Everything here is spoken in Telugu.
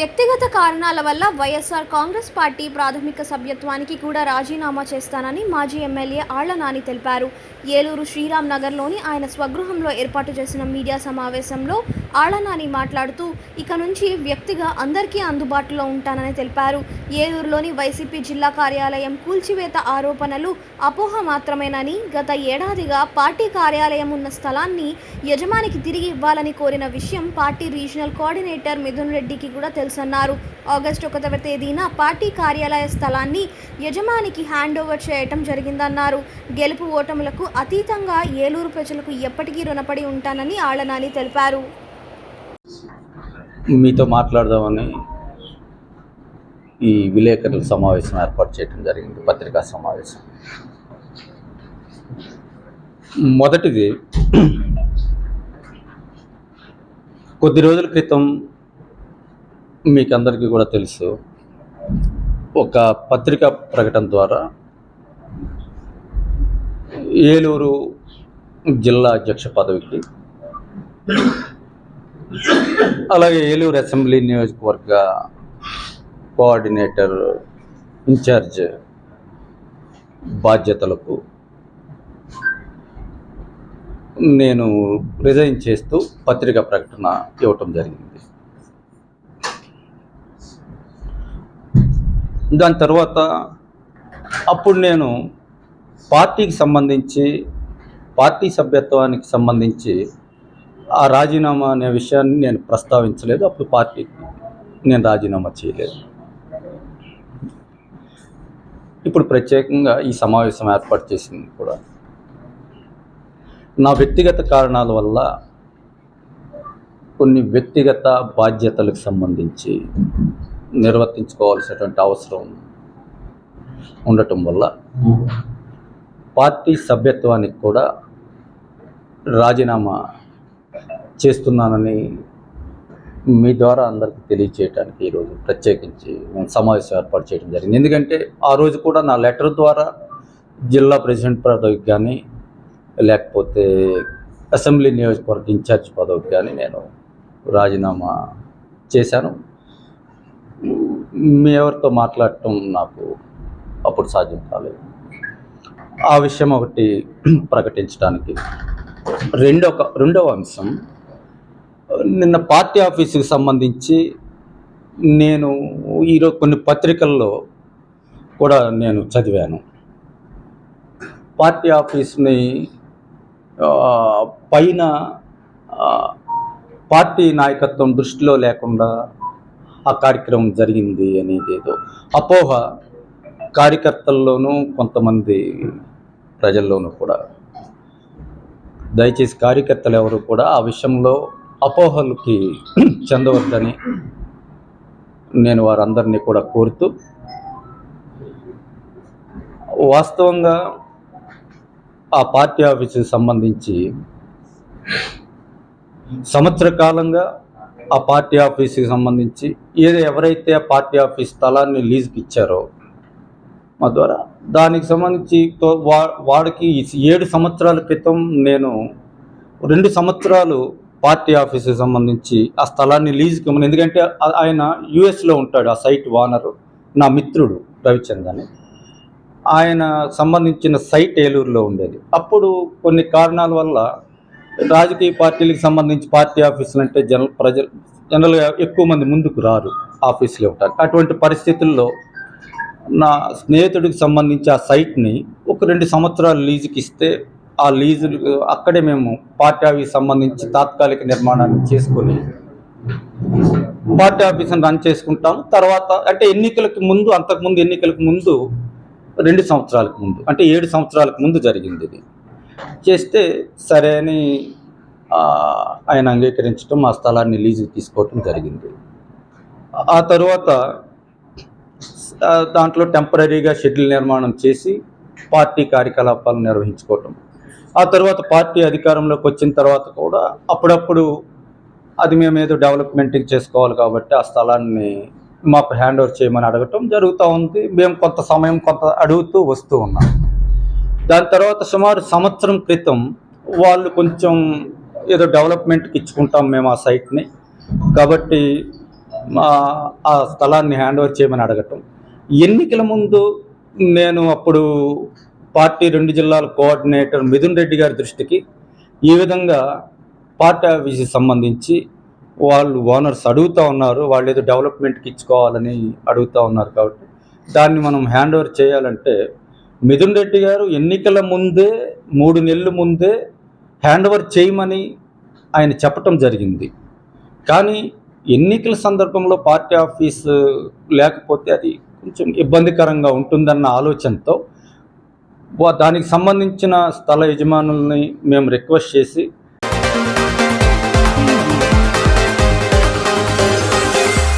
వ్యక్తిగత కారణాల వల్ల వైఎస్ఆర్ కాంగ్రెస్ పార్టీ ప్రాథమిక సభ్యత్వానికి కూడా రాజీనామా చేస్తానని మాజీ ఎమ్మెల్యే ఆళ్ల నాని తెలిపారు. ఏలూరు శ్రీరామ్ నగర్లోని ఆయన స్వగృహంలో ఏర్పాటు చేసిన మీడియా సమావేశంలో ఆళ్ల నాని మాట్లాడుతూ ఇక నుంచి వ్యక్తిగా అందరికీ అందుబాటులో ఉంటానని తెలిపారు. ఏలూరులోని వైసీపీ జిల్లా కార్యాలయం కూల్చివేత ఆరోపణలు అపోహ మాత్రమేనని, గత ఏడాదిగా పార్టీ కార్యాలయం ఉన్న స్థలాన్ని యజమానికి తిరిగి ఇవ్వాలని కోరిన విషయం పార్టీ రీజనల్ కోఆర్డినేటర్ మిథున్ రెడ్డికి కూడా తెలుసన్నారు. ఆగస్టు 1వ తేదీన పార్టీ కార్యాలయ స్థలాన్ని యజమానికి హ్యాండ్ ఓవర్ చేయటం జరిగిందన్నారు. గెలుపు ఓటములకు అతీతంగా ఏలూరు ప్రజలకు ఎప్పటికీ రుణపడి ఉంటానని ఆళ్ల నాని తెలిపారు. మీతో మాట్లాడదామని ఈ విలేకరుల సమావేశం ఏర్పాటు చేయడం జరిగింది. పత్రికా సమావేశం. మొదటిది, కొద్ది రోజుల క్రితం మీకు అందరికీ కూడా తెలుసు, ఒక పత్రికా ప్రకటన ద్వారా ఏలూరు జిల్లా అధ్యక్ష పదవికి, అలాగే ఏలూరు అసెంబ్లీ నియోజకవర్గ కోఆర్డినేటర్ ఇన్ఛార్జ్ బాధ్యతలకు నేను రిజైన్ చేస్తూ పత్రికా ప్రకటన ఇవ్వటం జరిగింది. దాని తర్వాత అప్పుడు నేను పార్టీకి సంబంధించి, పార్టీ సభ్యత్వానికి సంబంధించి ఆ రాజీనామా అనే విషయాన్ని నేను ప్రస్తావించలేదు. అప్పుడు పార్టీకి నేను రాజీనామా చేయలేదు. ఇప్పుడు ప్రత్యేకంగా ఈ సమావేశం ఏర్పాటు చేసింది కూడా నా వ్యక్తిగత కారణాల వల్ల కొన్ని వ్యక్తిగత బాధ్యతలకు సంబంధించి నిర్వర్తించుకోవాల్సినటువంటి అవసరం ఉండటం వల్ల పార్టీ సభ్యత్వానికి కూడా రాజీనామా చేస్తున్నానని మీ ద్వారా అందరికీ తెలియచేయడానికి ఈరోజు ప్రత్యేకించి నేను సమావేశం ఏర్పాటు చేయడం జరిగింది. ఎందుకంటే ఆ రోజు కూడా నా లెటర్ ద్వారా జిల్లా ప్రెసిడెంట్ పదవికి కానీ, లేకపోతే అసెంబ్లీ నియోజకవర్గ ఇన్ఛార్జ్ పదవికి కానీ నేను రాజీనామా చేశాను. మీ ఎవరితో మాట్లాడటం నాకు అప్పుడు సాధ్యం కాలేదు. ఆ విషయం ఒకటి ప్రకటించడానికి. రెండవ అంశం, నిన్న పార్టీ ఆఫీసుకి సంబంధించి నేను ఈరోజు కొన్ని పత్రికల్లో కూడా నేను చదివాను. పార్టీ ఆఫీస్ని పైన పార్టీ నాయకత్వం దృష్టిలో లేకుండా ఆ కార్యక్రమం జరిగింది అనేది ఏదో అపోహ కార్యకర్తల్లోనూ కొంతమంది ప్రజల్లోనూ కూడా. దయచేసి కార్యకర్తలు ఎవరు కూడా ఆ విషయంలో అపోహలకి చెందవద్దని నేను వారందరినీ కూడా కోరుతూ, వాస్తవంగా ఆ పార్టీ ఆఫీసుకి సంబంధించి సంవత్సర కాలంగా ఆ పార్టీ ఆఫీస్కి సంబంధించి ఎవరైతే ఆ పార్టీ ఆఫీస్ స్థలాన్ని లీజుకి ఇచ్చారో మా ద్వారా, దానికి సంబంధించి వాడికి 7 సంవత్సరాల క్రితం నేను 2 సంవత్సరాలు పార్టీ ఆఫీస్కి సంబంధించి ఆ స్థలాన్ని లీజుకి ఇవ్వను. ఎందుకంటే ఆయన యుఎస్లో ఉంటాడు. ఆ సైట్ ఓనరు నా మిత్రుడు రవిచంద్రన్. ఆయన సంబంధించిన సైట్ ఏలూరులో ఉండేది. అప్పుడు కొన్ని కారణాల వల్ల రాజకీయ పార్టీలకు సంబంధించి పార్టీ ఆఫీసులు అంటే జనరల్గా ఎక్కువ మంది ముందుకు రారు ఆఫీసులు ఇవ్వటానికి. అటువంటి పరిస్థితుల్లో నా స్నేహితుడికి సంబంధించి ఆ సైట్ని ఒక 2 సంవత్సరాలు లీజుకి ఇస్తే, ఆ లీజు అక్కడే మేము పార్టీ ఆఫీస్ సంబంధించి తాత్కాలిక నిర్మాణాన్ని చేసుకొని పార్టీ ఆఫీస్ని రన్ చేసుకుంటాం. తర్వాత అంటే ఎన్నికలకు ముందు, అంతకుముందు ఎన్నికలకు ముందు 2 సంవత్సరాలకు ముందు, అంటే 7 సంవత్సరాలకు ముందు జరిగింది. ఇది చేస్తే సరే అని ఆయన అంగీకరించడం, ఆ స్థలాన్ని లీజుకి తీసుకోవటం జరిగింది. ఆ తర్వాత దాంట్లో టెంపరీగా షెడ్యూల్ నిర్మాణం చేసి పార్టీ కార్యకలాపాలు నిర్వహించుకోవటం. ఆ తర్వాత పార్టీ అధికారంలోకి వచ్చిన తర్వాత కూడా అప్పుడప్పుడు అది మేము ఏదో డెవలప్మెంట్కి చేసుకోవాలి కాబట్టి ఆ స్థలాన్ని మాకు హ్యాండ్ ఓవర్ చేయమని అడగటం జరుగుతూ ఉంది. మేము కొంత సమయం అడుగుతూ వస్తూ ఉన్నాం. దాని తర్వాత సుమారు సంవత్సరం క్రితం వాళ్ళు కొంచెం ఏదో డెవలప్మెంట్కి ఇచ్చుకుంటాం మేము ఆ సైట్ని, కాబట్టి ఆ స్థలాన్ని హ్యాండ్ ఓవర్ చేయమని అడగటం. ఎన్నికల ముందు నేను అప్పుడు పార్టీ 2 జిల్లాల కోఆర్డినేటర్ మిథున్ రెడ్డి గారి దృష్టికి ఈ విధంగా పార్టీ ఆఫీస్కి సంబంధించి వాళ్ళు ఓనర్స్ అడుగుతూ ఉన్నారు, వాళ్ళు ఏదో డెవలప్మెంట్కి ఇచ్చుకోవాలని అడుగుతూ ఉన్నారు, కాబట్టి దాన్ని మనం హ్యాండ్ ఓవర్ చేయాలంటే మిథున్ రెడ్డి గారు ఎన్నికల ముందే 3 నెలల ముందే హ్యాండ్ ఓవర్ చేయమని ఆయన చెప్పటం జరిగింది. కానీ ఎన్నికల సందర్భంలో పార్టీ ఆఫీసు లేకపోతే అది కొంచెం ఇబ్బందికరంగా ఉంటుందన్న ఆలోచనతో దానికి సంబంధించిన స్థల యజమానుల్ని మేము రిక్వెస్ట్ చేసి